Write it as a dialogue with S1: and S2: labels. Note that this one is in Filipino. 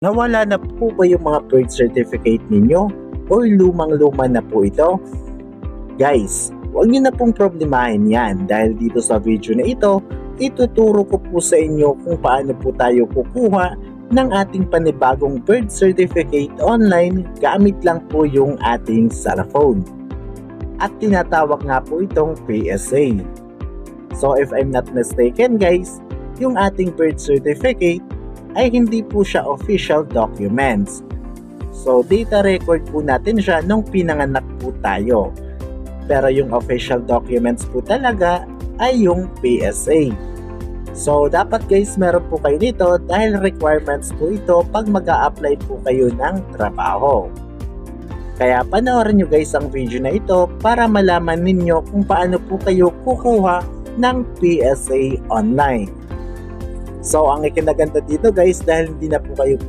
S1: Nawala na po ba yung mga birth certificate ninyo? O lumang-luma na po ito? Guys, huwag niyo na pong problemahin yan dahil dito sa video na ito, ituturo ko po sa inyo kung paano po tayo kukuha ng ating panibagong birth certificate online gamit lang po yung ating cellphone. At tinatawag nga po itong PSA. So if I'm not mistaken guys, yung ating birth certificate ay hindi po siya official documents. So data record po natin siya nung pinanganak po tayo. Pero yung official documents po talaga ay yung PSA. So dapat guys meron po kayo nito dahil requirements po ito pag mag-a-apply po kayo ng trabaho. Kaya panoorin nyo guys ang video na ito para malaman ninyo kung paano po kayo kukuha ng PSA online. So ang ikinaganda dito guys dahil hindi na po kayo